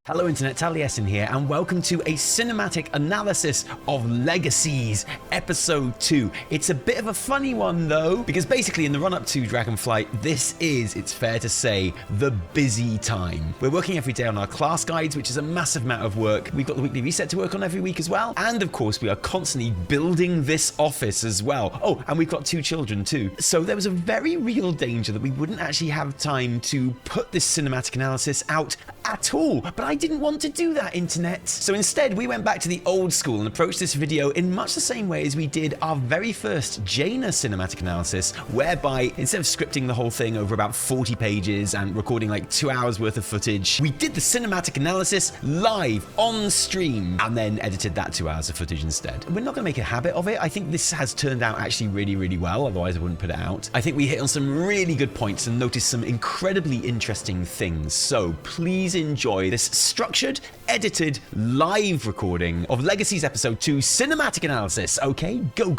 Hello Internet, Taliesin here, and welcome to a cinematic analysis of Legacies, Episode 2. It's a bit of a funny one though, because basically in the run-up to Dragonflight, this is, it's fair to say, the busy time. We're working every day on our class guides, which is a massive amount of work. We've got the weekly reset to work on every week as well, and of course we are constantly building this office as well. Oh, and we've got 2 children too. So there was a very real danger that we wouldn't actually have time to put this cinematic analysis out at all, but I didn't want to do that, Internet. So instead, we went back to the old school and approached this video in much the same way as we did our very first Jaina cinematic analysis, whereby instead of scripting the whole thing over about 40 pages and recording like 2 hours worth of footage, we did the cinematic analysis live on stream and then edited that 2 hours of footage instead. We're not going to make a habit of it. I think this has turned out actually really, really well, otherwise I wouldn't put it out. I think we hit on some really good points and noticed some incredibly interesting things. So please enjoy this structured, edited, live recording of Legacies Episode 2 cinematic analysis. Okay, go.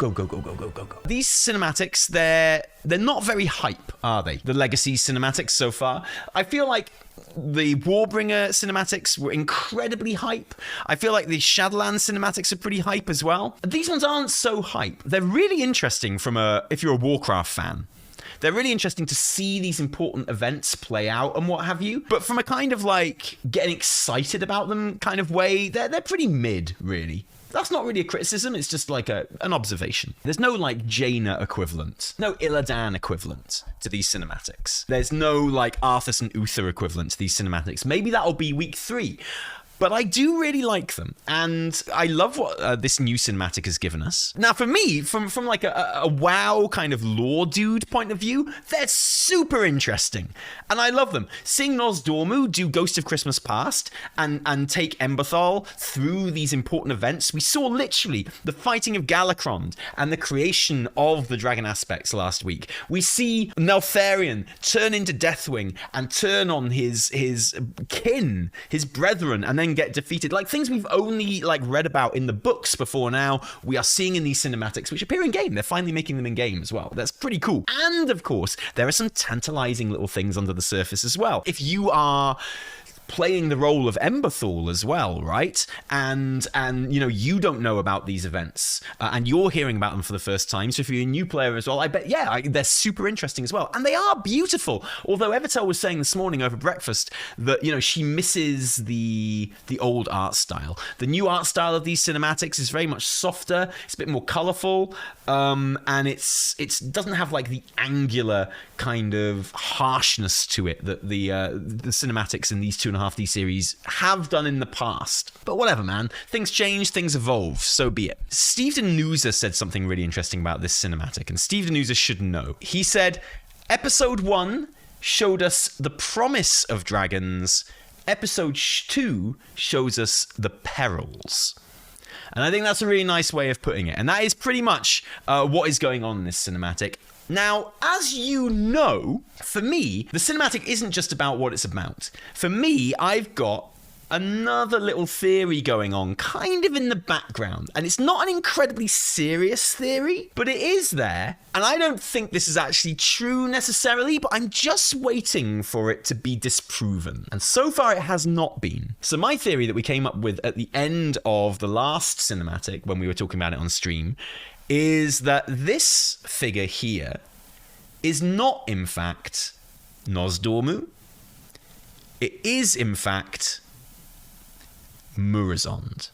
These cinematics, they're not very hype, are they? The Legacies cinematics so far. I feel like the Warbringer cinematics were incredibly hype. I feel like the Shadowlands cinematics are pretty hype as well. These ones aren't so hype. They're really interesting if you're a Warcraft fan. They're really interesting to see these important events play out and what have you. But from a kind of like getting excited about them kind of way, they're pretty mid, really. That's not really a criticism, it's just like an observation. There's no like Jaina equivalent, no Illidan equivalent to these cinematics. There's no like Arthas and Uther equivalent to these cinematics. Maybe that'll be week 3. But I do really like them, and I love what this new cinematic has given us. Now, for me, from like a WoW kind of lore dude point of view, they're super interesting, and I love them. Seeing Nozdormu do Ghost of Christmas Past and take Emberthal through these important events, we saw literally the fighting of Galakrond and the creation of the dragon aspects last week. We see Neltharian turn into Deathwing and turn on his kin, his brethren, and then get defeated. Like things we've only like read about in the books before now, we are seeing in these cinematics, which appear in game. They're finally making them in game as well. That's pretty cool. And of course, there are some tantalizing little things under the surface as well. If you are playing the role of Emberthal as well, right? And you know, you don't know about these events and you're hearing about them for the first time. So if you're a new player as well, I bet, they're super interesting as well. And they are beautiful. Although Evitel was saying this morning over breakfast that, you know, she misses the old art style. The new art style of these cinematics is very much softer. It's a bit more colorful. And it doesn't have like the angular kind of harshness to it that the cinematics in these 2.5D series have done in the past. But whatever, man. Things change, things evolve, so be it. Steve Danusa said something really interesting about this cinematic, and Steve Danusa should know. He said, Episode 1 showed us the promise of dragons. Episode 2 shows us the perils. And I think that's a really nice way of putting it. And that is pretty much what is going on in this cinematic. Now, as you know, for me, the cinematic isn't just about what it's about. For me, I've got another little theory going on kind of in the background. And it's not an incredibly serious theory, but it is there. And I don't think this is actually true necessarily, but I'm just waiting for it to be disproven. And so far it has not been. So my theory that we came up with at the end of the last cinematic, when we were talking about it on stream, is that this figure here is not, in fact, Nozdormu. It is, in fact, Murazond.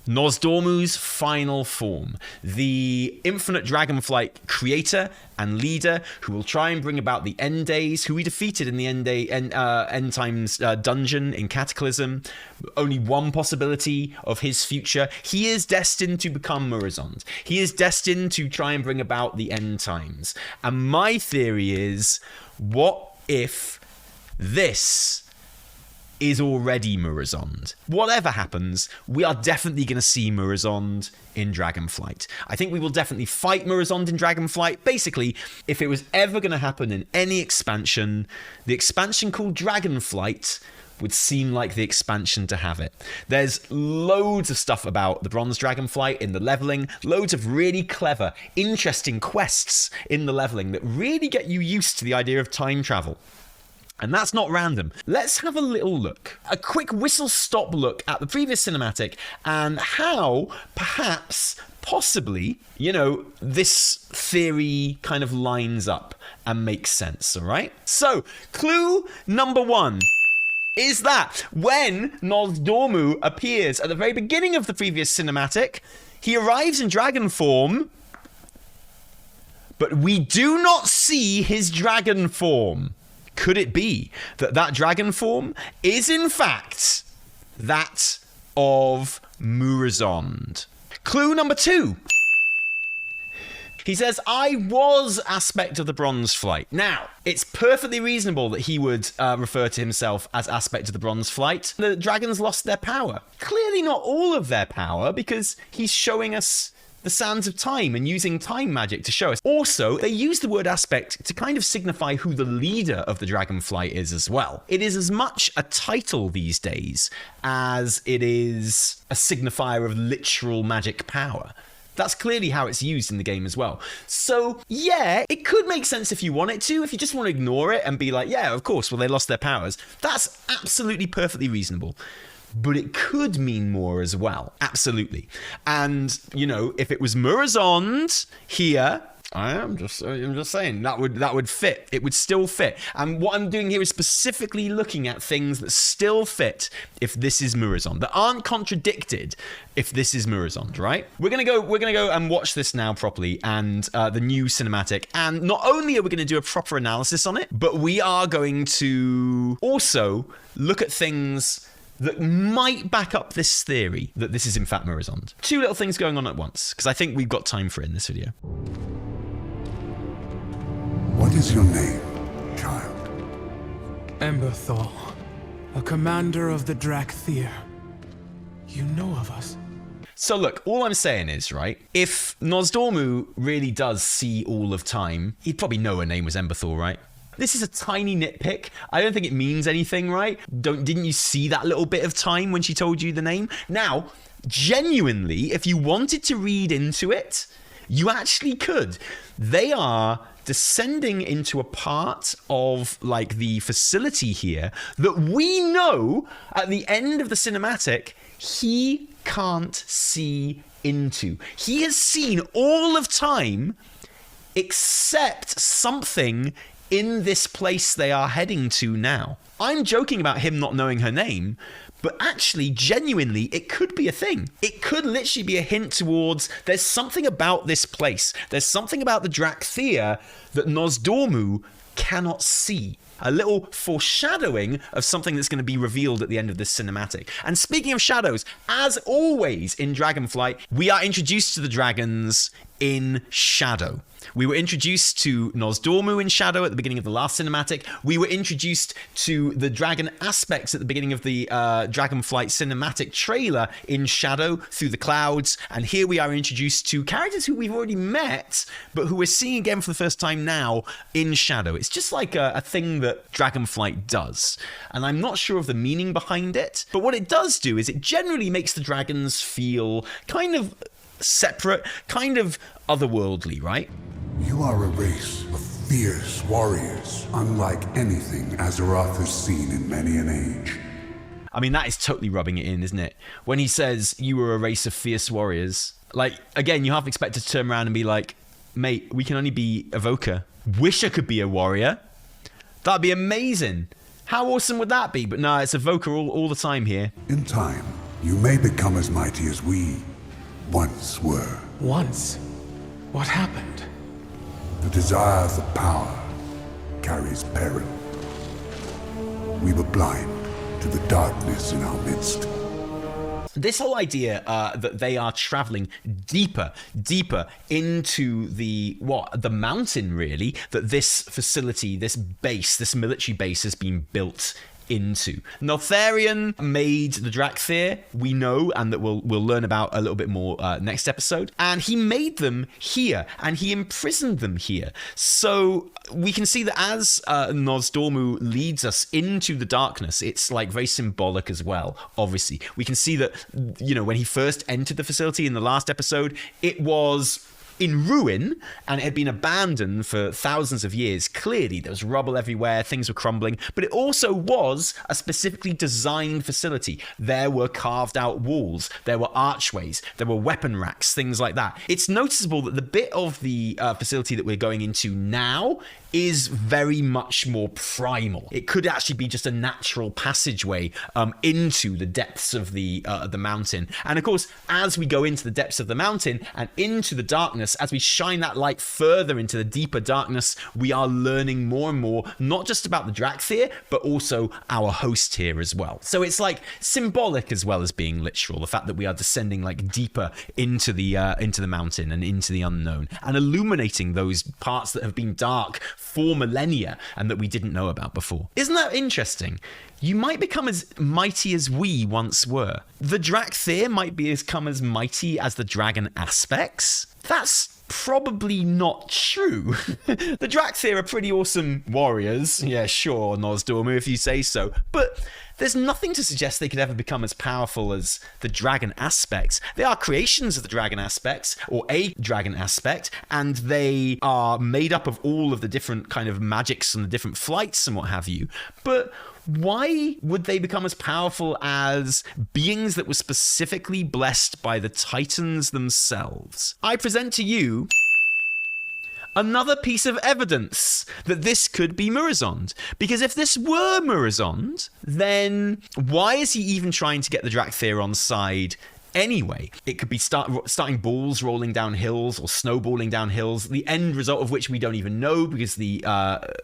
Nozdormu's final form, the infinite Dragonflight creator and leader who will try and bring about the end days, who we defeated in the end times dungeon in Cataclysm. Only one possibility of his future. He is destined to become Murozond. He is destined to try and bring about the end times. And my theory is, what if this is already Murazond? Whatever happens, we are definitely going to see Murazond in Dragonflight. I think we will definitely fight Murazond in Dragonflight. Basically, if it was ever going to happen in any expansion, the expansion called Dragonflight would seem like the expansion to have it. There's loads of stuff about the Bronze Dragonflight in the leveling, loads of really clever, interesting quests in the leveling that really get you used to the idea of time travel. And that's not random. Let's have a little look. A quick whistle-stop look at the previous cinematic and how, perhaps, possibly, this theory kind of lines up and makes sense, all right? So, clue number 1 is that when Nozdormu appears at the very beginning of the previous cinematic, he arrives in dragon form, but we do not see his dragon form. Could it be that dragon form is, in fact, that of Murozond? Clue number 2. He says, I was Aspect of the Bronze Flight. Now, it's perfectly reasonable that he would refer to himself as Aspect of the Bronze Flight. The dragons lost their power. Clearly not all of their power, because he's showing us the sands of time and using time magic to show us. Also, they use the word aspect to kind of signify who the leader of the Dragonflight is as well. It is as much a title these days as it is a signifier of literal magic power. That's clearly how it's used in the game as well. So, yeah, it could make sense if you want it to. If you just want to ignore it and be like, yeah, of course, well, they lost their powers. That's absolutely perfectly reasonable. But it could mean more as well. Absolutely. And, if it was Murazond here, I'm just saying, that would fit. It would still fit. And what I'm doing here is specifically looking at things that still fit if this is Murazond, that aren't contradicted if this is Murazond, right? We're gonna go and watch this now properly, and the new cinematic. And not only are we gonna do a proper analysis on it, but we are going to also look at things that might back up this theory that this is in fact Murazond. 2 little things going on at once, because I think we've got time for it in this video. What is your name, child? Emberthal, a commander of the Dracthyr. You know of us? So look, all I'm saying is, right, if Nozdormu really does see all of time, he'd probably know her name was Emberthal, right? This is a tiny nitpick. I don't think it means anything, right? Didn't you see that little bit of time when she told you the name? Now, genuinely, if you wanted to read into it, you actually could. They are descending into a part of like the facility here that we know at the end of the cinematic he can't see into. He has seen all of time except something in this place they are heading to now. I'm joking about him not knowing her name, but actually, genuinely, it could be a thing. It could literally be a hint towards there's something about this place. There's something about the Dracthyr that Nozdormu cannot see. A little foreshadowing of something that's going to be revealed at the end of this cinematic. And speaking of shadows, as always in Dragonflight, we are introduced to the dragons in shadow. We were introduced to Nozdormu in shadow at the beginning of the last cinematic. We were introduced to the dragon aspects at the beginning of the Dragonflight cinematic trailer in shadow through the clouds. And here we are introduced to characters who we've already met, but who we're seeing again for the first time now in shadow. It's just like a thing that Dragonflight does. And I'm not sure of the meaning behind it, but what it does do is it generally makes the dragons feel kind of separate, kind of otherworldly, right? You are a race of fierce warriors, unlike anything Azeroth has seen in many an age. I mean, that is totally rubbing it in, isn't it? When he says you were a race of fierce warriors, like, again, you half expect to turn around and be like, mate, we can only be Evoker. Wish I could be a warrior. That'd be amazing. How awesome would that be? But no, it's Evoker all the time here. In time, you may become as mighty as we once were. Once? What happened? The desire for power carries peril. We were blind to the darkness in our midst. This whole idea that they are traveling deeper into the mountain, really, that this facility, this base, this military base has been built into. Neltharian made the Dracthyr, we know, and that we'll learn about a little bit more next episode. And he made them here, and he imprisoned them here. So we can see that as Nozdormu leads us into the darkness, it's like very symbolic as well, obviously. We can see that, when he first entered the facility in the last episode, it was in ruin, and it had been abandoned for thousands of years. Clearly, there was rubble everywhere, things were crumbling, but it also was a specifically designed facility. There were carved out walls, there were archways, there were weapon racks, things like that. It's noticeable that the bit of the facility that we're going into now is very much more primal. It could actually be just a natural passageway into the depths of the mountain. And of course, as we go into the depths of the mountain and into the darkness, as we shine that light further into the deeper darkness, we are learning more and more, not just about the Dracthyr, but also our host here as well. So it's like symbolic as well as being literal. The fact that we are descending like deeper into the mountain and into the unknown, and illuminating those parts that have been dark for millennia and that we didn't know about before. Isn't that interesting? You might become as mighty as we once were. The Dracthyr might become as mighty as the dragon aspects. That's probably not true. The Dracthyr are pretty awesome warriors. Yeah, sure, Nozdormu, if you say so. But there's nothing to suggest they could ever become as powerful as the dragon aspects. They are creations of the dragon aspects, or a dragon aspect, and they are made up of all of the different kind of magics and the different flights and what have you. But why would they become as powerful as beings that were specifically blessed by the Titans themselves? I present to you another piece of evidence that this could be Murozond. Because if this were Murozond, then why is he even trying to get the Dracthyr on side anyway? It could be starting balls rolling down hills or snowballing down hills, the end result of which we don't even know because the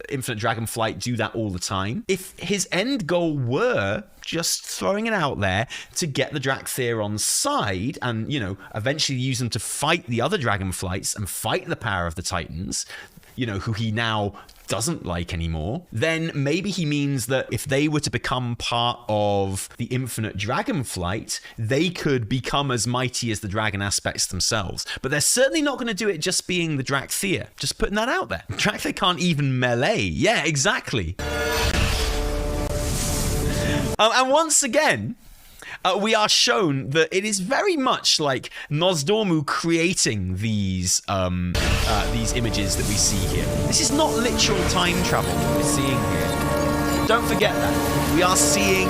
Infinite Dragonflight do that all the time. If his end goal were just throwing it out there to get the Dracthyr on side and, you know, eventually use them to fight the other Dragonflights and fight the power of the Titans, you know, who he now doesn't like anymore, then maybe he means that if they were to become part of the Infinite Dragonflight, they could become as mighty as the dragon aspects themselves. But they're certainly not going to do it just being the Dracthyr. Just putting that out there. Dracthyr can't even melee. Yeah, exactly. And once again, we are shown that it is very much like Nozdormu creating these images that we see here. This is not literal time travel that we're seeing here. Don't forget that. We are seeing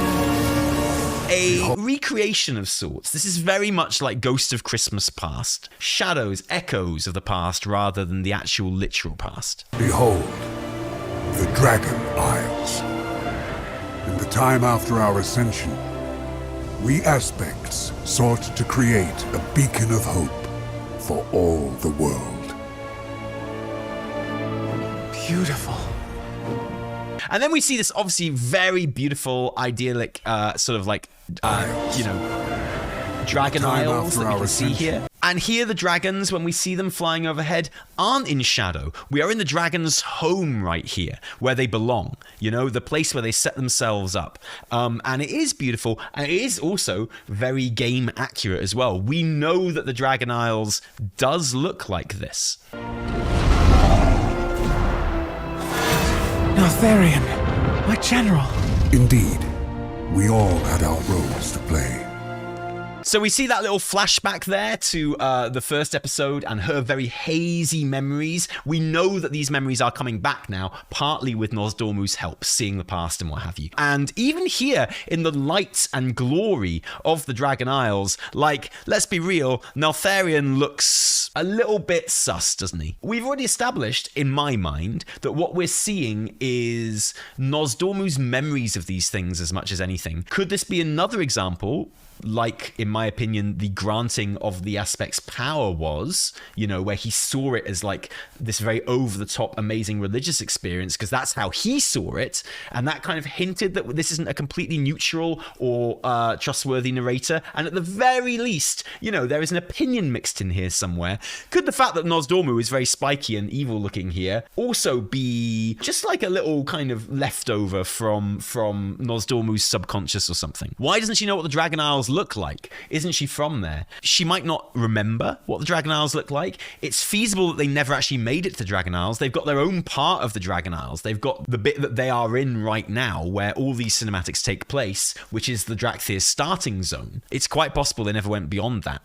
a recreation of sorts. This is very much like Ghost of Christmas Past. Shadows, echoes of the past rather than the actual literal past. Behold, the Dragon Isles. In the time after our ascension, we aspects sought to create a beacon of hope for all the world. Beautiful. And then we see this obviously very beautiful, idyllic, sort of like, dragon isles that we can see here. And here the dragons, when we see them flying overhead, aren't in shadow. We are in the dragon's home right here, where they belong. You know, the place where they set themselves up. And it is beautiful, and it is also very game accurate as well. We know that the Dragon Isles does look like this. Neltharian, my general. Indeed, we all had our roles to play. So we see that little flashback there to the first episode and her very hazy memories. We know that these memories are coming back now, partly with Nozdormu's help, seeing the past and what have you. And even here, in the light and glory of the Dragon Isles, like, let's be real, Neltharian looks a little bit sus, doesn't he? We've already established, in my mind, that what we're seeing is Nozdormu's memories of these things as much as anything. Could this be another example, like, in my opinion, the granting of the aspect's power was, you know, where he saw it as like this very over-the-top amazing religious experience, because that's how he saw it, and that kind of hinted that this isn't a completely neutral or trustworthy narrator, and at the very least, you know, there is an opinion mixed in here somewhere. Could the fact that Nozdormu is very spiky and evil-looking here also be just like a little kind of leftover from Nozdormu's subconscious or something? Why doesn't she know what the Dragon Isles look like? Isn't she from there? She might not remember what the Dragon Isles look like. It's feasible that they never actually made it to the Dragon Isles. They've got their own part of the Dragon Isles. They've got the bit that they are in right now, where all these cinematics take place, which is the Dracthyr's starting zone. It's quite possible they never went beyond that.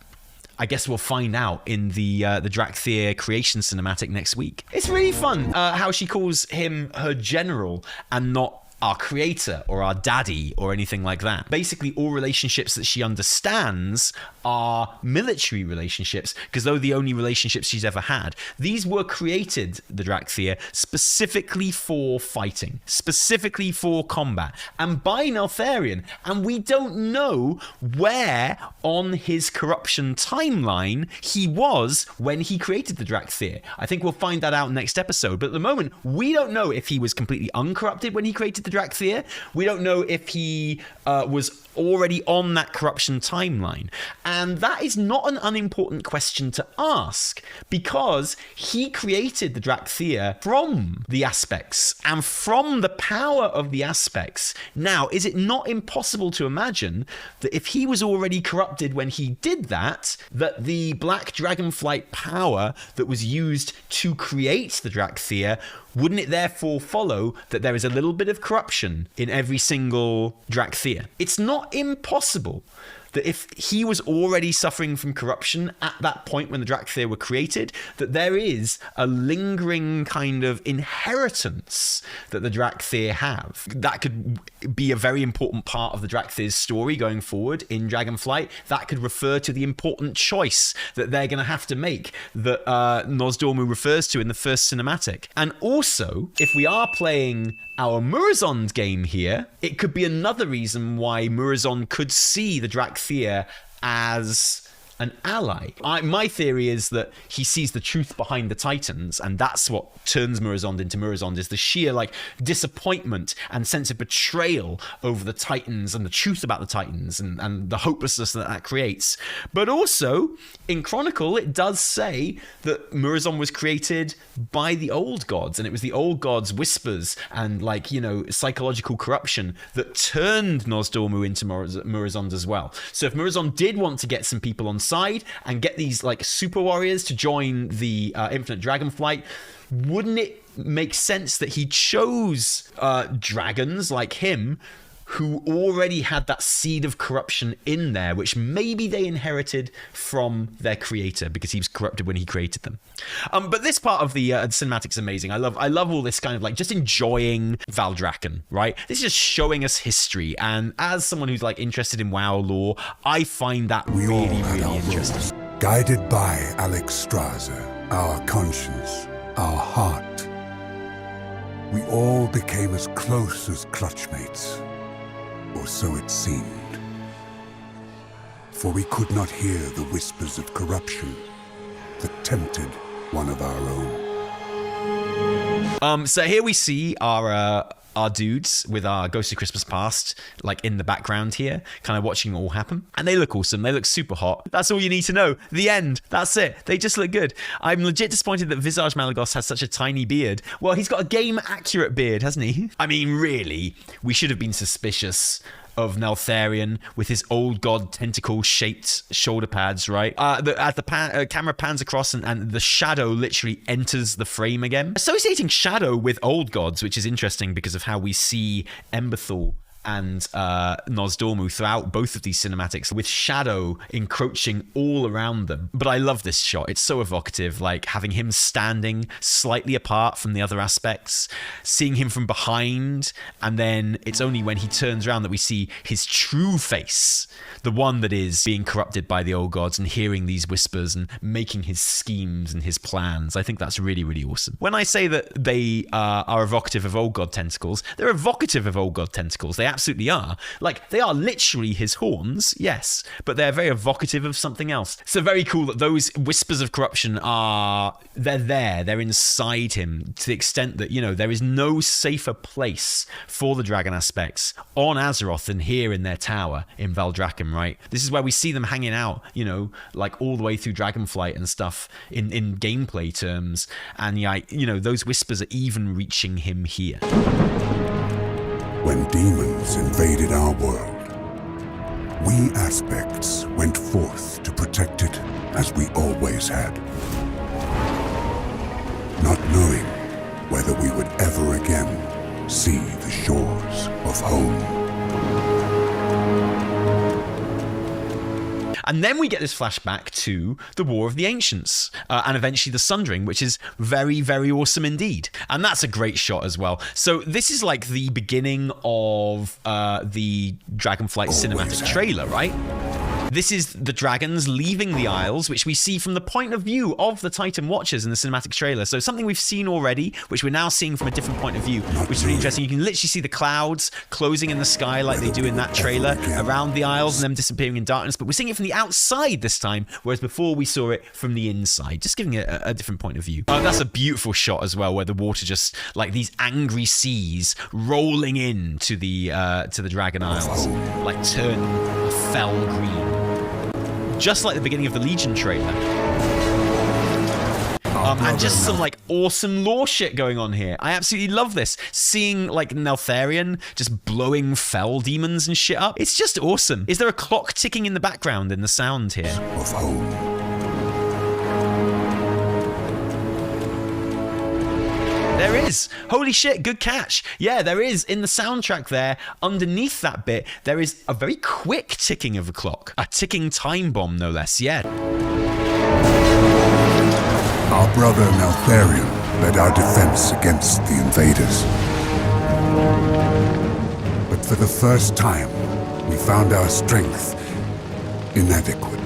I guess we'll find out in the Dracthyr creation cinematic next week. It's really fun how she calls him her general and not our creator or our daddy or anything like that. Basically, all relationships that she understands are military relationships, because those are the only relationships she's ever had. These were created, the Dracthyr, specifically for fighting, specifically for combat, and by Neltharian. And we don't know where on his corruption timeline he was when he created the Dracthyr. I think we'll find that out next episode. But at the moment, we don't know if he was completely uncorrupted when he created the Dracthyr. We don't know if he was already on that corruption timeline. And that is not an unimportant question to ask, because he created the Dracthyr from the aspects and from the power of the aspects. Now, is it not impossible to imagine that if he was already corrupted when he did that, that the black dragonflight power that was used to create the Dracthyr, wouldn't it therefore follow that there is a little bit of corruption in every single Dracthyr? It's not impossible that if he was already suffering from corruption at that point when the Dracthyr were created, that there is a lingering kind of inheritance that the Dracthyr have. That could be a very important part of the Dracthyr's story going forward in Dragonflight. That could refer to the important choice that they're going to have to make that Nozdormu refers to in the first cinematic. And also, if we are playing our Murazond game here, it could be another reason why Murazond could see the Dracthyr as an ally. My theory is that he sees the truth behind the Titans, and that's what turns Murazond into Murazond, is the sheer disappointment and sense of betrayal over the Titans and the truth about the Titans and the hopelessness that creates. But also, in Chronicle, it does say that Murazond was created by the old gods, and it was the old gods' whispers and psychological corruption that turned Nozdormu into Murazond as well. So if Murazond did want to get some people on side and get these super warriors to join the Infinite Dragonflight, wouldn't it make sense that he chose dragons like him who already had that seed of corruption in there, which maybe they inherited from their creator because he was corrupted when he created them. But this part of the cinematic's amazing. I love all this kind of just enjoying Vall-drakken, right? This is just showing us history, and as someone who's interested in WoW lore, I find that really interesting. Guided by Alex Strasser, our conscience, our heart, we all became as close as clutchmates. Or so it seemed. For we could not hear the whispers of corruption that tempted one of our own. So here we see our dudes with our Ghost of Christmas Past in the background here, kind of watching it all happen. And they look awesome. They look super hot. That's all you need to know. The end. That's it. They just look good. I'm legit disappointed that Visage Malagos has such a tiny beard. Well, he's got a game-accurate beard, hasn't he? I mean, really, we should have been suspicious of Neltharian with his old god tentacle-shaped shoulder pads, right? As the camera pans across and the shadow literally enters the frame again. Associating shadow with old gods, which is interesting because of how we see Emberthal and Nozdormu throughout both of these cinematics, with shadow encroaching all around them. But I love this shot. It's so evocative, having him standing slightly apart from the other aspects, seeing him from behind, and then it's only when he turns around that we see his true face, the one that is being corrupted by the old gods, and hearing these whispers and making his schemes and his plans. I think that's really, really awesome. When I say that they are evocative of old god tentacles, they're evocative of old god tentacles. They absolutely are. They are literally his horns, yes, but they're very evocative of something else. So very cool that those whispers of corruption they're inside him, to the extent that, there is no safer place for the dragon aspects on Azeroth than here in their tower in Vall-drakken, right? This is where we see them hanging out, all the way through Dragonflight and stuff in gameplay terms. And those whispers are even reaching him here. When demons invaded our world, we aspects went forth to protect it as we always had. Not knowing whether we would ever again see the shores of home. And then we get this flashback to the War of the Ancients and eventually the Sundering, which is very, very awesome indeed. And that's a great shot as well. So this is like the beginning of the Dragonflight cinematic trailer, right? This is the dragons leaving the Isles, which we see from the point of view of the Titan Watchers in the cinematic trailer. So something we've seen already, which we're now seeing from a different point of view, which is really interesting. You can literally see the clouds closing in the sky like they do in that trailer around the Isles and them disappearing in darkness. But we're seeing it from the outside this time, whereas before we saw it from the inside, just giving it a different point of view. That's a beautiful shot as well, where the water just like these angry seas rolling into the Dragon Isles, like turn a fell green. Just like the beginning of the Legion trailer. And just some like awesome lore shit going on here. I absolutely love this. Seeing like Neltharian just blowing fell demons and shit up. It's just awesome. Is there a clock ticking in the background in the sound here? Of home. There is. Holy shit, good catch. Yeah, there is. In the soundtrack there, underneath that bit, there is a very quick ticking of a clock. A ticking time bomb, no less. Yeah. Our brother Neltharian led our defense against the invaders. But for the first time, we found our strength inadequate.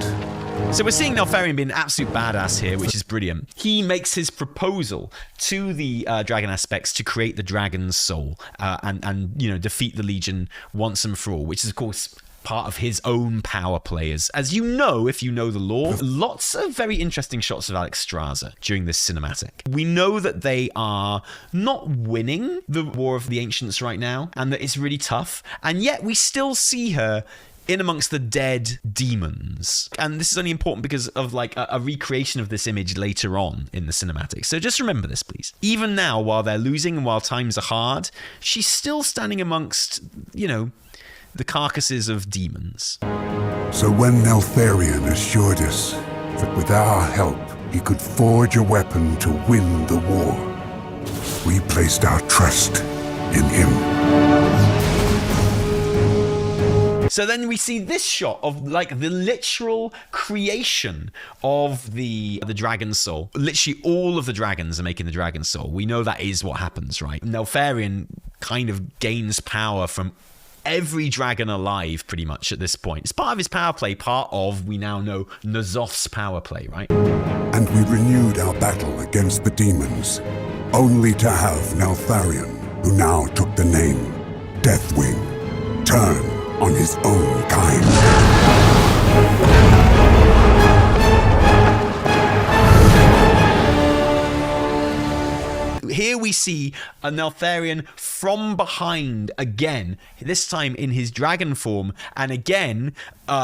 So we're seeing Neltharian being an absolute badass here, which is brilliant. He makes his proposal to the dragon aspects to create the dragon's soul and you know, defeat the Legion once and for all, which is of course part of his own power players. As you know, if you know the lore, lots of very interesting shots of Alexstrasza during this cinematic. We know that they are not winning the War of the Ancients right now, and that it's really tough, and yet we still see her in amongst the dead demons. And this is only important because of like a recreation of this image later on in the cinematic. So just remember this, please. Even now, while they're losing and while times are hard, she's still standing amongst, you know, the carcasses of demons. So when Neltharian assured us that with our help he could forge a weapon to win the war, we placed our trust in him. So then we see this shot of like the literal creation of the dragon soul. Literally all of the dragons are making the dragon soul. We know that is what happens, right? Neltharian kind of gains power from every dragon alive pretty much at this point. It's part of his power play, part of, we now know, N'Zoth's power play, right? And we renewed our battle against the demons, only to have Neltharian, who now took the name Deathwing, turn on his own kind. Here we see a Neltharian from behind again, this time in his dragon form, and again,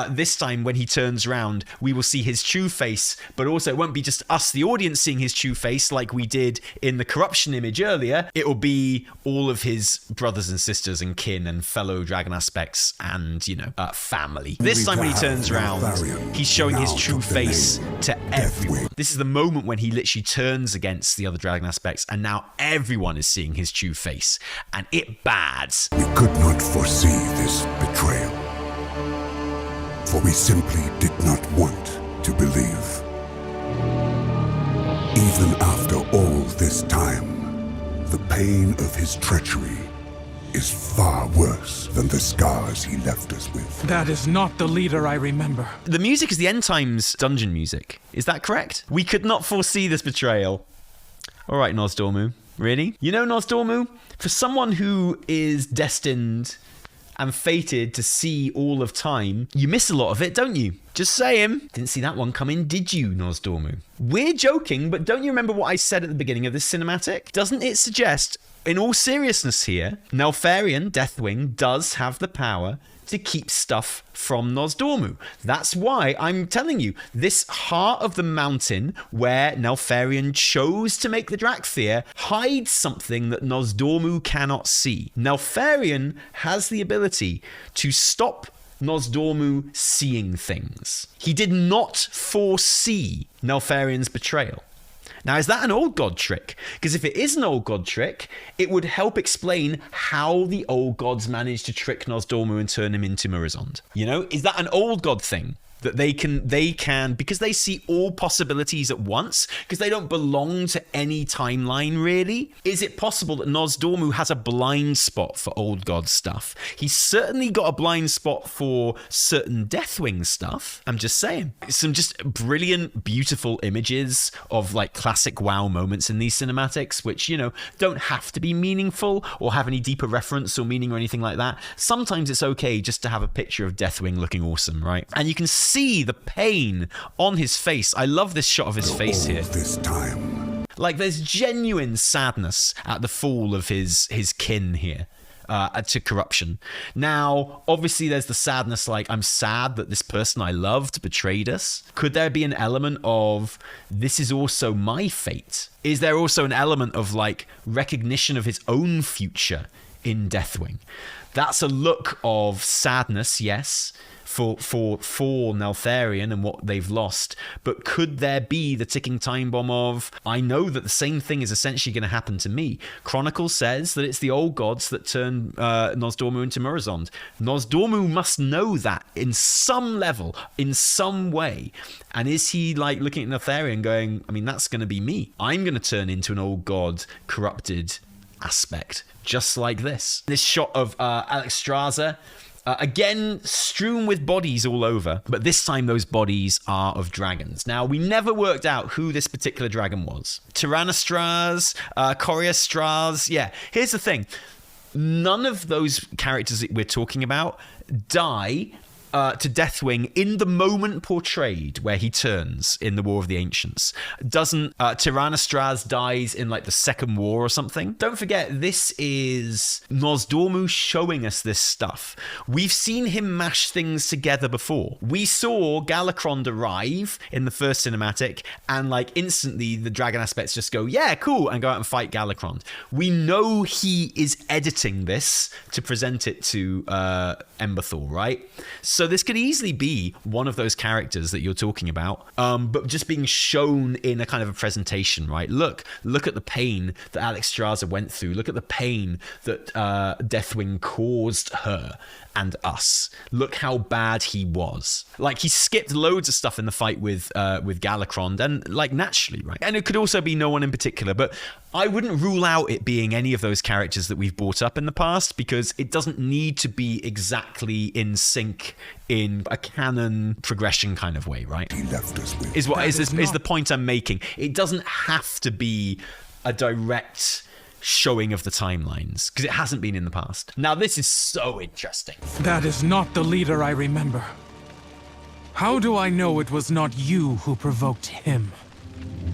this time when he turns around, we will see his true face, but also it won't be just us, the audience, seeing his true face like we did in the corruption image earlier. It will be all of his brothers and sisters and kin and fellow dragon aspects and, you know, family. This time when he turns around, he's showing his true face to everyone. This is the moment when he literally turns against the other dragon aspects, and now everyone is seeing his true face, and it bads. We could not foresee this betrayal, for we simply did not want to believe. Even after all this time, the pain of his treachery is far worse than the scars he left us with. That is not the leader I remember. The music is the End Times dungeon music. Is that correct? We could not foresee this betrayal. All right, Nozdormu. Really? You know, Nozdormu, for someone who is destined and fated to see all of time, you miss a lot of it, don't you? Just saying. Didn't see that one coming, did you, Nozdormu? We're joking, but don't you remember what I said at the beginning of this cinematic? Doesn't it suggest, in all seriousness here, Neltharian, Deathwing, does have the power to keep stuff from Nozdormu? That's why I'm telling you, this heart of the mountain where Neltharian chose to make the Dracthyr hides something that Nozdormu cannot see. Neltharian has the ability to stop Nozdormu seeing things. He did not foresee Neltharian's betrayal. Now, is that an old god trick? Because if it is an old god trick, it would help explain how the old gods managed to trick Nozdormu and turn him into Murazond. You know, is that an old god thing? that they can, because they see all possibilities at once, because they don't belong to any timeline really. Is it possible that Nozdormu has a blind spot for old god stuff? He's certainly got a blind spot for certain Deathwing stuff. I'm just saying. Some just brilliant, beautiful images of like classic WoW moments in these cinematics, which, you know, don't have to be meaningful or have any deeper reference or meaning or anything like that. Sometimes it's okay just to have a picture of Deathwing looking awesome, right? And you can see the pain on his face. I love this shot of his face here. This time. Like, there's genuine sadness at the fall of his kin here. To corruption. Now, obviously, there's the sadness, like, I'm sad that this person I loved betrayed us. Could there be an element of, this is also my fate? Is there also an element of, like, recognition of his own future in Deathwing? That's a look of sadness, yes, for Neltharian and what they've lost. But could there be the ticking time bomb of, I know that the same thing is essentially going to happen to me? Chronicle says that it's the old gods that turn Nozdormu into Murozond. Nozdormu must know that in some level, in some way. And is he like looking at Neltharian going, I mean, that's going to be me. I'm going to turn into an old god corrupted aspect, just like this. This shot of Alexstrasza, again, strewn with bodies all over, but this time those bodies are of dragons. Now, we never worked out who this particular dragon was. Tyrannostraz, Coriastraz, yeah. Here's the thing. None of those characters that we're talking about die to Deathwing in the moment portrayed where he turns in the War of the Ancients. Doesn't Tyrannostraz dies in like the Second War or something? Don't forget, this is Nozdormu showing us this stuff. We've seen him mash things together before. We saw Galakron arrive in the first cinematic and like instantly the dragon aspects just go, yeah, cool, and go out and fight Galakron. We know he is editing this to present it to Emberthal, right? So this could easily be one of those characters that you're talking about, but just being shown in a kind of a presentation, right? Look at the pain that Alexstrasza went through. Look at the pain that Deathwing caused her and us. Look how bad he was. Like, he skipped loads of stuff in the fight with Galakron, and like naturally, right? And it could also be no one in particular, but I wouldn't rule out it being any of those characters that we've brought up in the past, because it doesn't need to be exactly in sync in a canon progression kind of way, right? He left us with. Is the point I'm making. It doesn't have to be a direct showing of the timelines, because it hasn't been in the past. Now, this is so interesting. That is not the leader I remember. How do I know it was not you who provoked him?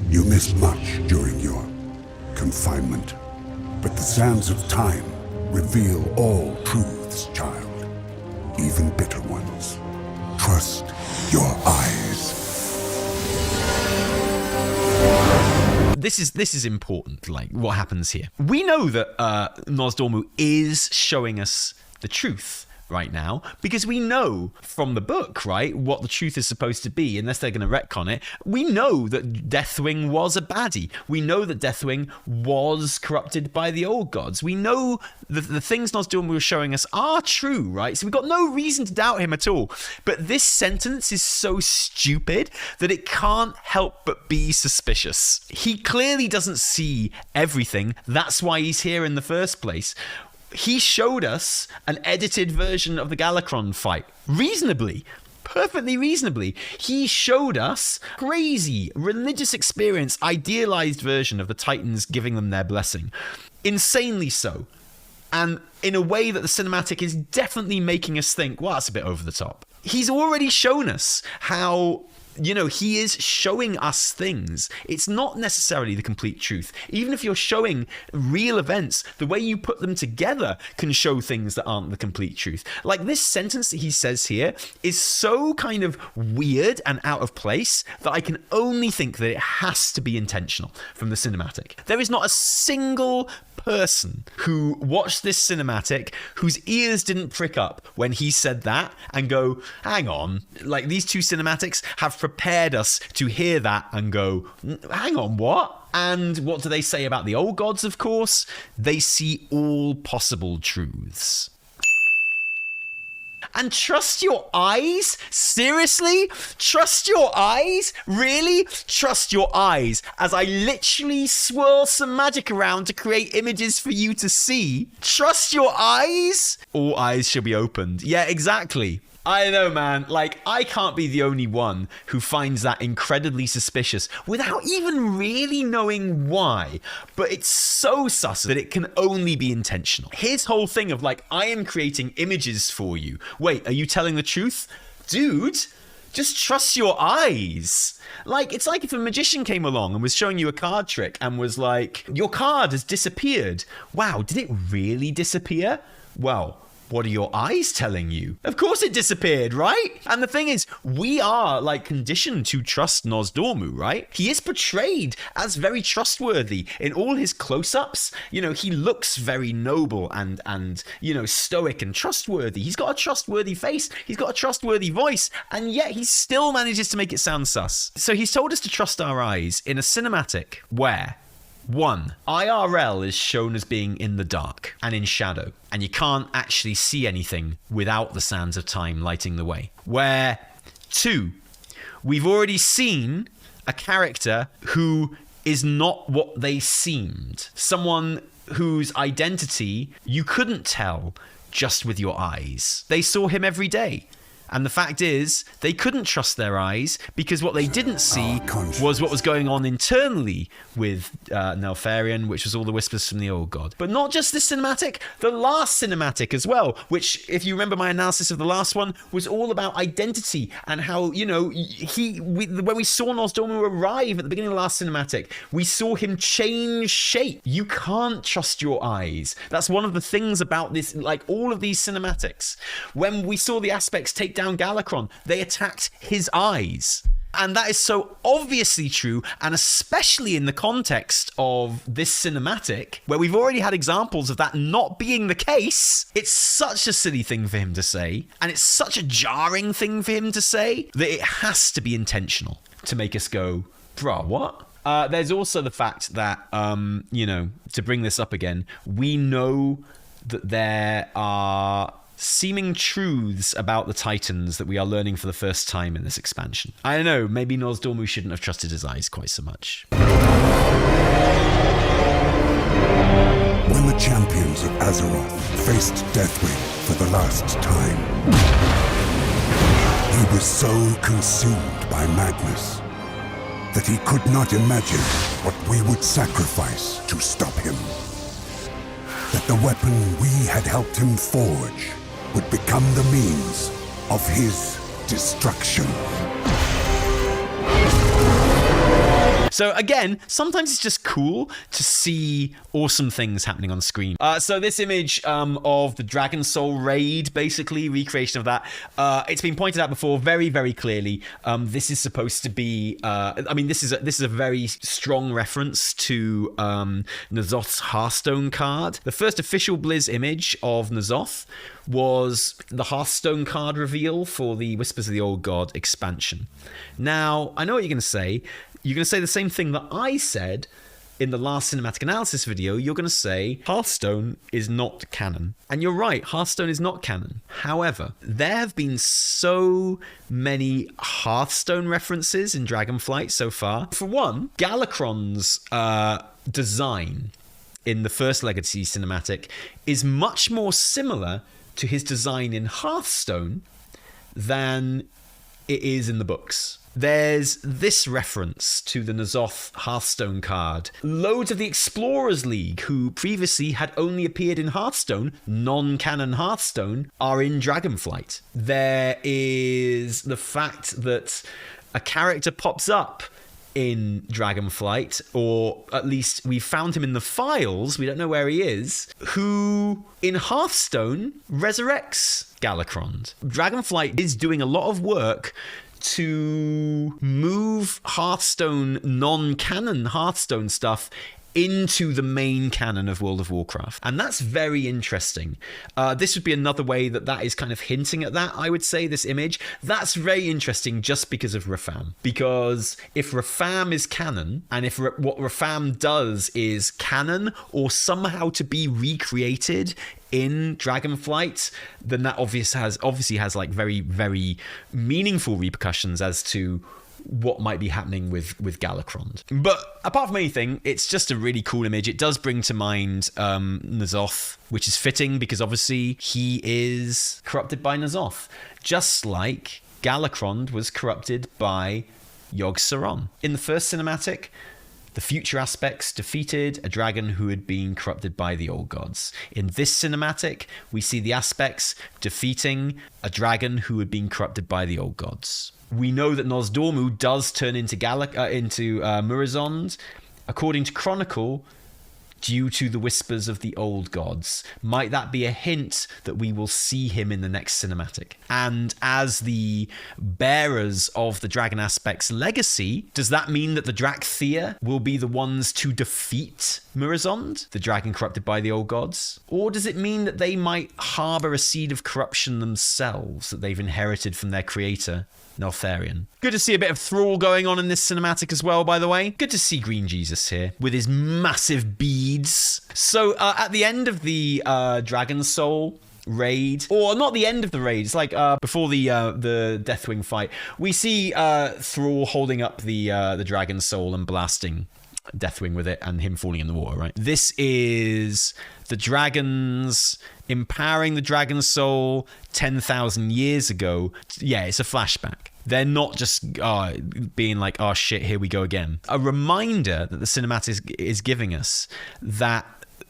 You missed much during your confinement, but the sands of time reveal all truths, child, even bitter ones. Trust your eyes. This is important, like what happens here. We know that Nozdormu is showing us the truth right now, because we know from the book, right, what the truth is supposed to be, unless they're going to retcon it. We know that Deathwing was a baddie. We know that Deathwing was corrupted by the old gods. We know that the things Nozdormu was showing us are true, right? So we've got no reason to doubt him at all. But this sentence is so stupid that it can't help but be suspicious. He clearly doesn't see everything. That's why he's here in the first place. He showed us an edited version of the Galakron fight. Reasonably. Perfectly reasonably. He showed us crazy, religious experience, idealized version of the Titans giving them their blessing. Insanely so. And in a way that the cinematic is definitely making us think, well, that's a bit over the top. He's already shown us how, you know, he is showing us things. It's not necessarily the complete truth. Even if you're showing real events, the way you put them together can show things that aren't the complete truth. Like this sentence that he says here is so kind of weird and out of place that I can only think that it has to be intentional from the cinematic. There is not a single person who watched this cinematic whose ears didn't prick up when he said that and go, hang on, like these two cinematics have prepared us to hear that and go, hang on, what? And what do they say about the old gods, of course? They see all possible truths. And trust your eyes? Seriously? Trust your eyes? Really? Trust your eyes as I literally swirl some magic around to create images for you to see. Trust your eyes? All eyes shall be opened. Yeah, exactly. I know, man. Like, I can't be the only one who finds that incredibly suspicious without even really knowing why. But it's so sus that it can only be intentional. His whole thing of like, I am creating images for you. Wait, are you telling the truth? Dude, just trust your eyes. Like, it's like if a magician came along and was showing you a card trick and was like, your card has disappeared. Wow, did it really disappear? Well, what are your eyes telling you? Of course it disappeared, right? And the thing is, we are like conditioned to trust Nozdormu, right? He is portrayed as very trustworthy in all his close-ups. You know, he looks very noble and you know, stoic and trustworthy. He's got a trustworthy face. He's got a trustworthy voice. And yet he still manages to make it sound sus. So he's told us to trust our eyes in a cinematic where 1. IRL is shown as being in the dark and in shadow, and you can't actually see anything without the sands of time lighting the way. Where 2, we've already seen a character who is not what they seemed. Someone whose identity you couldn't tell just with your eyes. They saw him every day. And the fact is, they couldn't trust their eyes because what they didn't see was what was going on internally with Neltharian, which was all the whispers from the old god. But not just this cinematic, the last cinematic as well, which, if you remember my analysis of the last one, was all about identity and how, you know, when we saw Nozdormu arrive at the beginning of the last cinematic, we saw him change shape. You can't trust your eyes. That's one of the things about this, like all of these cinematics. When we saw the aspects take down Galakron, they attacked his eyes. And that is so obviously true, and especially in the context of this cinematic, where we've already had examples of that not being the case. It's such a silly thing for him to say, and it's such a jarring thing for him to say, that it has to be intentional to make us go, bruh, what? There's also the fact that, you know, to bring this up again, we know that there are seeming truths about the Titans that we are learning for the first time in this expansion. I don't know, maybe Nozdormu shouldn't have trusted his eyes quite so much. When the champions of Azeroth faced Deathwing for the last time, he was so consumed by madness that he could not imagine what we would sacrifice to stop him. That the weapon we had helped him forge would become the means of his destruction. So again, sometimes it's just cool to see awesome things happening on screen. So this image of the Dragon Soul raid, basically recreation of that, it's been pointed out before very, very clearly. This is supposed to be, I mean, this is a very strong reference to N'Zoth's Hearthstone card. The first official Blizz image of N'Zoth was the Hearthstone card reveal for the Whispers of the Old God expansion. Now, I know what you're going to say. You're going to say the same thing that I said in the last cinematic analysis video. You're going to say Hearthstone is not canon. And you're right, Hearthstone is not canon. However, there have been so many Hearthstone references in Dragonflight so far. For one, Galakron's design in the first Legacy cinematic is much more similar to his design in Hearthstone than it is in the books. There's this reference to the N'Zoth Hearthstone card. Loads of the Explorers League, who previously had only appeared in Hearthstone, non-canon Hearthstone, are in Dragonflight. There is the fact that a character pops up in Dragonflight, or at least we found him in the files, we don't know where he is, who in Hearthstone resurrects Galakron. Dragonflight is doing a lot of work to move Hearthstone, non-canon Hearthstone stuff into the main canon of World of Warcraft. And that's very interesting. This would be another way that is kind of hinting at that, I would say, this image. That's very interesting just because of Rafam. Because if Rafam is canon, and if what Rafam does is canon or somehow to be recreated in Dragonflight, then that obviously has like very, very meaningful repercussions as to what might be happening with Galakrond. But apart from anything, it's just a really cool image. It does bring to mind N'Zoth, which is fitting because obviously he is corrupted by N'Zoth, just like Galakrond was corrupted by Yogg-Saron. In the first cinematic, the future aspects defeated a dragon who had been corrupted by the old gods. In this cinematic, we see the aspects defeating a dragon who had been corrupted by the old gods. We know that Nozdormu does turn into Murozond, according to Chronicle, due to the whispers of the old gods. Might that be a hint that we will see him in the next cinematic? And as the bearers of the dragon aspect's legacy, does that mean that the Dracthyr will be the ones to defeat Murazond, the dragon corrupted by the old gods? Or does it mean that they might harbour a seed of corruption themselves that they've inherited from their creator, Neltharian? Good to see a bit of thrall going on in this cinematic as well, by the way. Good to see Green Jesus here with his massive beads. So at the end of the Dragon Soul raid, or not the end of the raid, it's like before the Deathwing fight, we see Thrall holding up the Dragon Soul and blasting Deathwing with it and him falling in the water, right? This is the dragons empowering the Dragon Soul 10,000 years ago. Yeah, it's a flashback. They're not just being like, oh shit, here we go again. A reminder that the cinematic is giving us that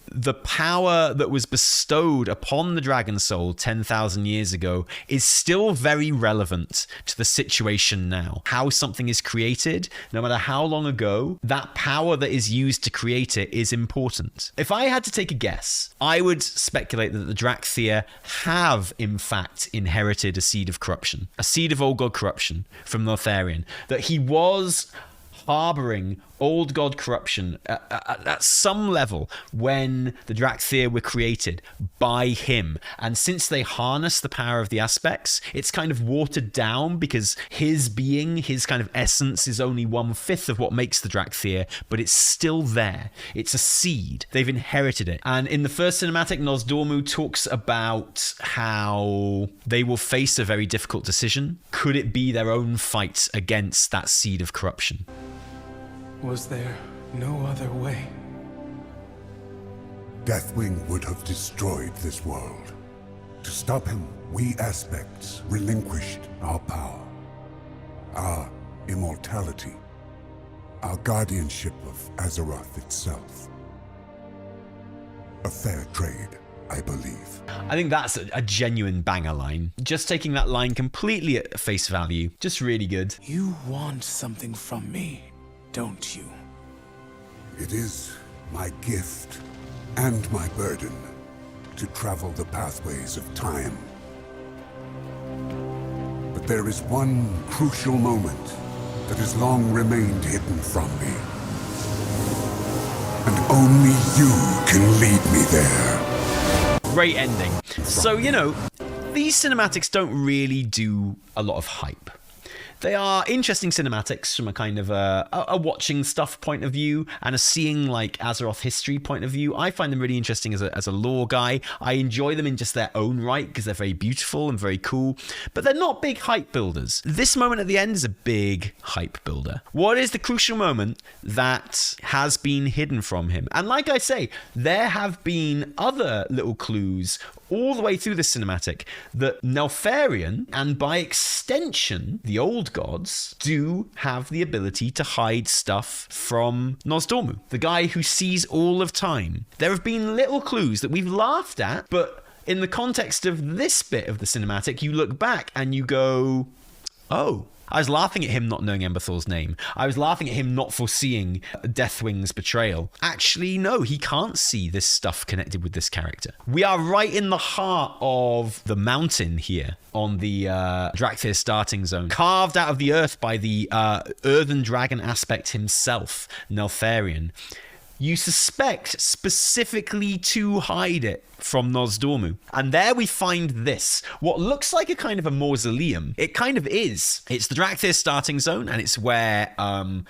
the power that was bestowed upon the Dragon Soul 10,000 years ago is still very relevant to the situation now. How something is created, no matter how long ago, that power that is used to create it is important. If I had to take a guess, I would speculate that the Dracthyr have, in fact, inherited a seed of corruption, a seed of old god corruption from Neltharian, that he was harboring old god corruption at some level when the Dracthyr were created by him. And since they harness the power of the aspects, it's kind of watered down because his being, his kind of essence is only 1/5 of what makes the Dracthyr, but it's still there. It's a seed. They've inherited it. And in the first cinematic, Nozdormu talks about how they will face a very difficult decision. Could it be their own fight against that seed of corruption? Was there no other way? Deathwing would have destroyed this world. To stop him, we aspects relinquished our power, our immortality, our guardianship of Azeroth itself. A fair trade, I believe. I think that's a genuine banger line. Just taking that line completely at face value, just really good. You want something from me, don't you? It is my gift and my burden to travel the pathways of time. But there is one crucial moment that has long remained hidden from me. And only you can lead me there. Great ending. So, these cinematics don't really do a lot of hype. They are interesting cinematics from a kind of a watching stuff point of view and a seeing like Azeroth history point of view. I find them really interesting as a lore guy. I enjoy them in just their own right because they're very beautiful and very cool, but they're not big hype builders. This moment at the end is a big hype builder. What is the crucial moment that has been hidden from him? And like I say, there have been other little clues all the way through this cinematic that Neltharian, and by extension, the old gods, do have the ability to hide stuff from Nozdormu, the guy who sees all of time. There have been little clues that we've laughed at, but in the context of this bit of the cinematic, you look back and you go, oh, I was laughing at him not knowing Emberthal's name. I was laughing at him not foreseeing Deathwing's betrayal. Actually, no, he can't see this stuff connected with this character. We are right in the heart of the mountain here on the Dracthyr starting zone, carved out of the earth by the earthen dragon aspect himself, Neltharian. you suspect specifically to hide it from Nozdormu. And there we find this, what looks like a kind of a mausoleum. It kind of is. It's the Dracthyr starting zone, and it's where, the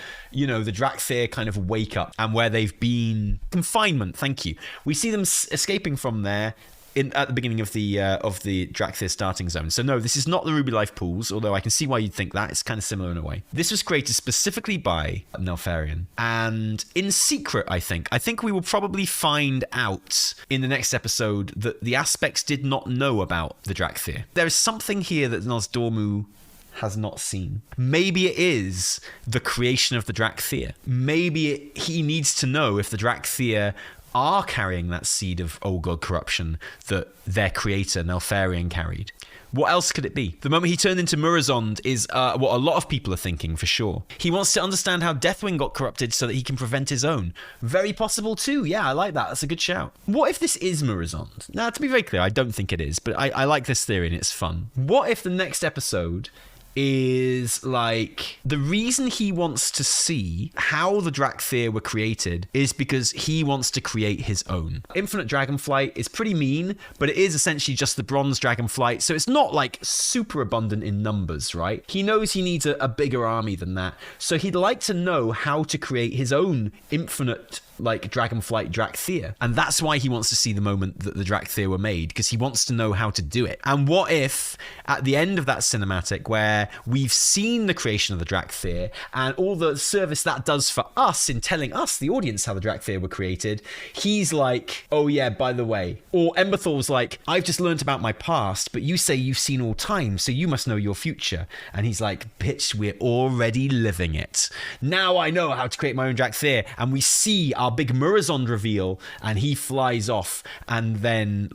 Dracthyr kind of wake up, and where they've been confinement. Thank you. We see them escaping from there at the beginning of the Dracthyr starting zone. So no, this is not the Ruby Life pools, although I can see why you'd think that. It's kind of similar in a way. This was created specifically by Neltharian, and in secret, I think. I think we will probably find out in the next episode that the Aspects did not know about the Dracthyr. There is something here that Nozdormu has not seen. Maybe it is the creation of the Dracthyr. Maybe he needs to know if the Dracthyr are carrying that seed of old god corruption that their creator, Neltharian, carried. What else could it be? The moment he turned into Murozond is what a lot of people are thinking, for sure. He wants to understand how Deathwing got corrupted so that he can prevent his own. Very possible too. Yeah, I like that. That's a good shout. What if this is Murozond? Now, to be very clear, I don't think it is, but I like this theory and it's fun. What if the next episode is like the reason he wants to see how the Dracthyr were created is because he wants to create his own. Infinite Dragonflight is pretty mean, but it is essentially just the bronze Dragonflight, so it's not like super abundant in numbers, right? He knows he needs a bigger army than that, so he'd like to know how to create his own infinite Dragonflight Dracthyr. And that's why he wants to see the moment that the Dracthyr were made, because he wants to know how to do it. And what if at the end of that cinematic where we've seen the creation of the Dracthyr and all the service that does for us in telling us, the audience, how the Dracthyr were created, he's like, oh yeah, by the way. Or Emberthal's like, I've just learned about my past, but you say you've seen all time, so you must know your future. And he's like, bitch, we're already living it. Now I know how to create my own Dracthyr. And we see our big Murazond reveal, and he flies off, and then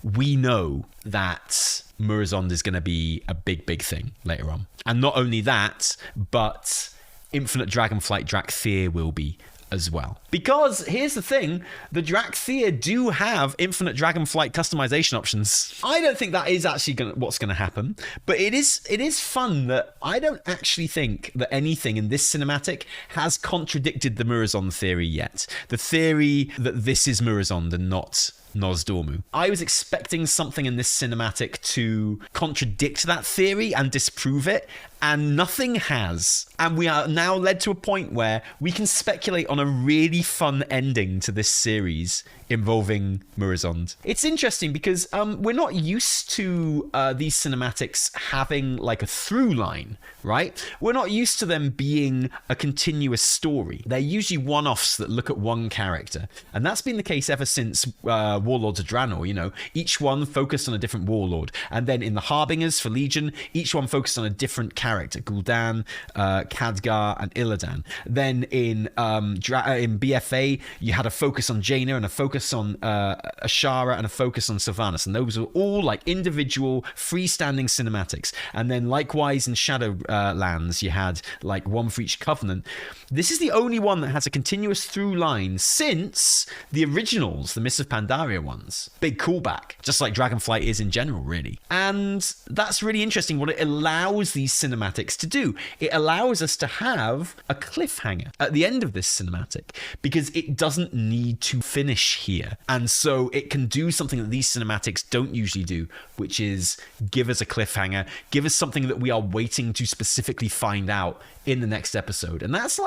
we know that Murazond is going to be a big thing later on. And not only that, but Infinite Dragonflight Dracthyr will be as well. Because here's the thing, the Dracthyr do have Infinite Dragonflight customization options. I don't think that is actually what's going to happen, but it is fun that I don't actually think that anything in this cinematic has contradicted the Murazond theory yet. The theory that this is Murazond and not Nozdormu. I was expecting something in this cinematic to contradict that theory and disprove it, and nothing has. And we are now led to a point where we can speculate on a really fun ending to this series involving Murazond. It's interesting because we're not used to these cinematics having a through line, right? We're not used to them being a continuous story. They're usually one-offs that look at one character. And that's been the case ever since Warlords of Draenor, each one focused on a different warlord. And then in the Harbingers for Legion, each one focused on a different character, Gul'dan, Khadgar, and Illidan. Then in BFA, you had a focus on Jaina and a focus on Ashara and a focus on Sylvanas, and those were all individual freestanding cinematics. And then likewise in Shadowlands, you had one for each covenant. This is the only one that has a continuous through line since the originals, the Mists of Pandaria ones. Big callback, just like Dragonflight is in general, really. And that's really interesting what it allows these cinematics to do. It allows us to have a cliffhanger at the end of this cinematic, because it doesn't need to finish here. And so it can do something that these cinematics don't usually do, which is give us a cliffhanger, give us something that we are waiting to specifically find out in the next episode. And that's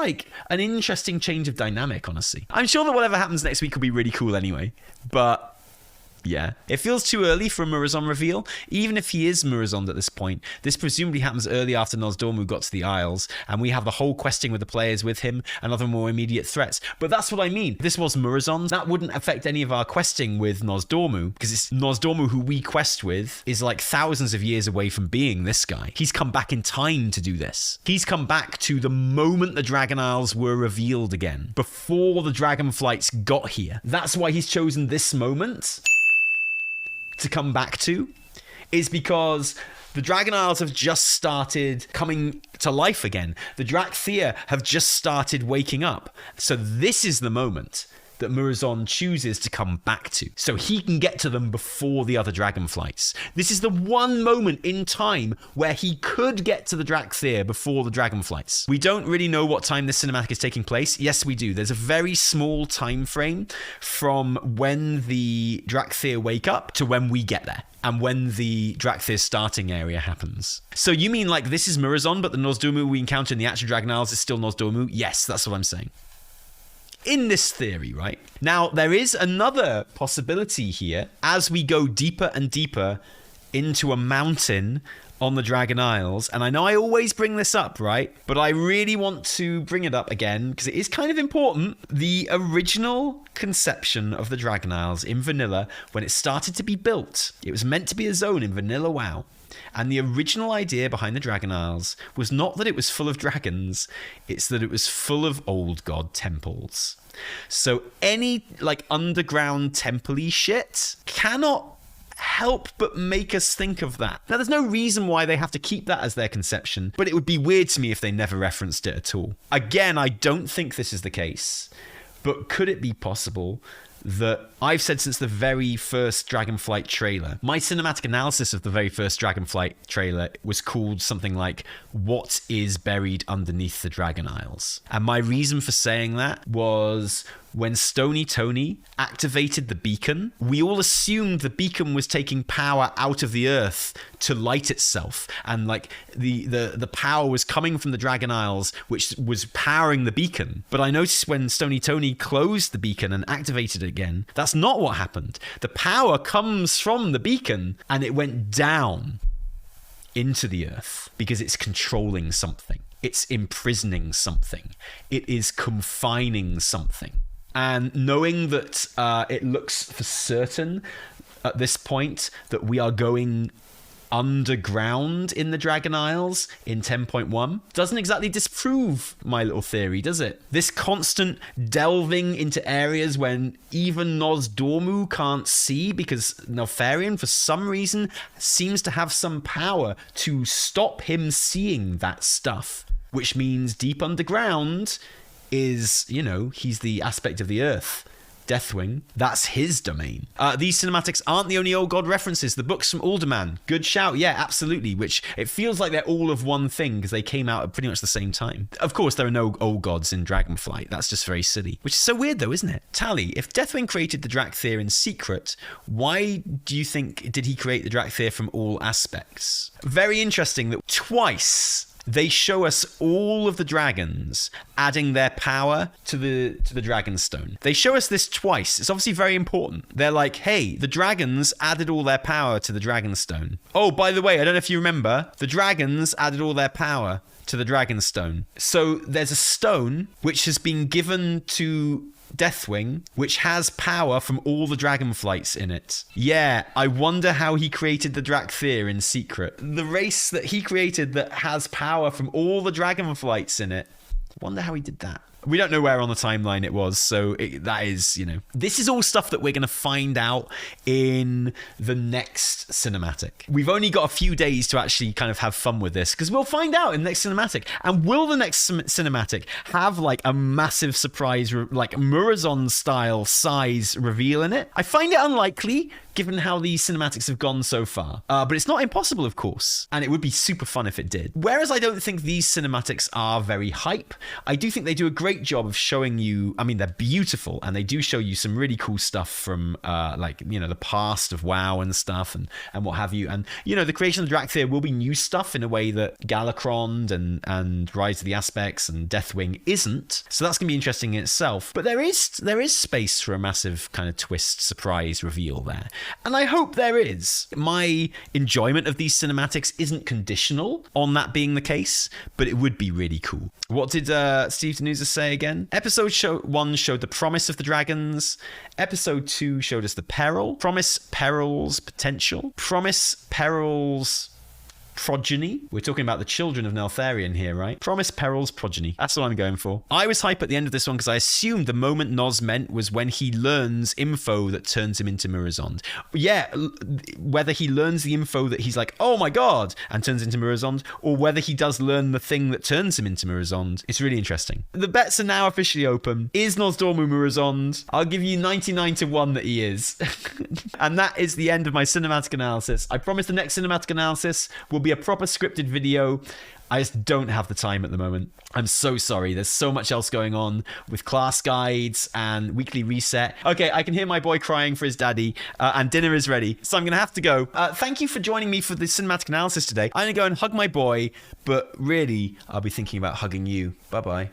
an interesting change of dynamic, honestly. I'm sure that whatever happens next week will be really cool anyway, but yeah, it feels too early for a Murazond reveal. Even if he is Murazond at this point, this presumably happens early after Nozdormu got to the Isles, and we have the whole questing with the players with him and other more immediate threats. But that's what I mean. If this was Murazond, that wouldn't affect any of our questing with Nozdormu, because it's Nozdormu who we quest with is thousands of years away from being this guy. He's come back in time to do this. He's come back to the moment the Dragon Isles were revealed again, before the Dragonflights got here. That's why he's chosen this moment to come back to, is because the Dragon Isles have just started coming to life again. The Dracthyr have just started waking up. So this is the moment that Murazond chooses to come back to, so he can get to them before the other dragonflights. This is the one moment in time where he could get to the Dracthyr before the dragonflights. We don't really know what time this cinematic is taking place. Yes, we do. There's a very small time frame from when the Dracthyr wake up to when we get there, and when the Dracthyr starting area happens. So you mean like this is Murazond, but the Nozdormu we encounter in the actual Dragon Isles is still Nozdormu? Yes, that's what I'm saying. In this theory, right? Now, there is another possibility here as we go deeper and deeper into a mountain on the Dragon Isles. And I know I always bring this up, right? But I really want to bring it up again because it is kind of important. The original conception of the Dragon Isles in vanilla, when it started to be built, it was meant to be a zone in vanilla WoW. And the original idea behind the Dragon Isles was not that it was full of dragons, it's that it was full of old god temples. So any like underground temple-y shit cannot help but make us think of that. Now, there's no reason why they have to keep that as their conception, but it would be weird to me if they never referenced it at all. Again, I don't think this is the case, but could it be possible that I've said since the very first Dragonflight trailer, my cinematic analysis of the very first Dragonflight trailer was called something like, "What is buried underneath the Dragon Isles?" And my reason for saying that was when Stony Tony activated the beacon, we all assumed the beacon was taking power out of the earth to light itself. And like the power was coming from the Dragon Isles, which was powering the beacon. But I noticed when Stony Tony closed the beacon and activated it again, that's not what happened. The power comes from the beacon and it went down into the earth because it's controlling something. It's imprisoning something. It is confining something. And knowing that it looks for certain at this point that we are going underground in the Dragon Isles in 10.1 doesn't exactly disprove my little theory, does it? This constant delving into areas when even Nozdormu can't see because Neltharian, for some reason, seems to have some power to stop him seeing that stuff, which means deep underground is, you know, he's the aspect of the earth. Deathwing, that's his domain. These cinematics aren't the only old god references. The books from Alderman, good shout, yeah, absolutely. Which it feels like they're all of one thing because they came out at pretty much the same time. Of course, there are no old gods in Dragonflight. That's just very silly. Which is so weird, though, isn't it? Tally, if Deathwing created the Dracthyr in secret, why do you think did he create the Dracthyr from all aspects? Very interesting that twice they show us all of the dragons adding their power to the Dragonstone. They show us this twice. It's obviously very important. They're like, hey, the dragons added all their power to the Dragonstone. Oh, by the way, I don't know if you remember, the dragons added all their power to the Dragonstone. So there's a stone which has been given to Deathwing, which has power from all the Dragonflights in it. Yeah, I wonder how he created the Dracthyr in secret. The race that he created that has power from all the Dragonflights in it. I wonder how he did that. We don't know where on the timeline it was, so that is, you know. This is all stuff that we're going to find out in the next cinematic. We've only got a few days to actually kind of have fun with this, because we'll find out in the next cinematic. And will the next cinematic have, like, a massive surprise, like, Murazond-style size reveal in it? I find it unlikely, given how these cinematics have gone so far. But it's not impossible, of course. And it would be super fun if it did. Whereas I don't think these cinematics are very hype, I do think they do a great job of showing you, I mean, they're beautiful, and they do show you some really cool stuff from, like, you know, the past of WoW and stuff, and what have you. And, you know, the creation of the Dracthyr will be new stuff in a way that Galakrond and Rise of the Aspects and Deathwing isn't. So that's going to be interesting in itself. But there is space for a massive kind of twist, surprise reveal there. And I hope there is. My enjoyment of these cinematics isn't conditional on that being the case, but it would be really cool. What did Steve Danusa say again? Episode 1 showed the promise of the dragons. Episode 2 showed us the peril. Promise, perils, potential. Promise, perils, progeny. We're talking about the children of Neltharian here, right? Promise, perils, progeny. That's what I'm going for. I was hype at the end of this one because I assumed the moment Noz meant was when he learns info that turns him into Murozond. Yeah, whether he learns the info that he's like, oh my god, and turns into Murozond, or whether he does learn the thing that turns him into Murozond. It's really interesting. The bets are now officially open. Is Nozdormu Murozond? I'll give you 99 to 1 that he is. And that is the end of my cinematic analysis. I promise the next cinematic analysis will be a proper scripted video. I just don't have the time at the moment. I'm so sorry. There's so much else going on with class guides and weekly reset. Okay, I can hear my boy crying for his daddy, and dinner is ready. So I'm going to have to go. Thank you for joining me for the cinematic analysis today. I'm going to go and hug my boy, but really, I'll be thinking about hugging you. Bye-bye.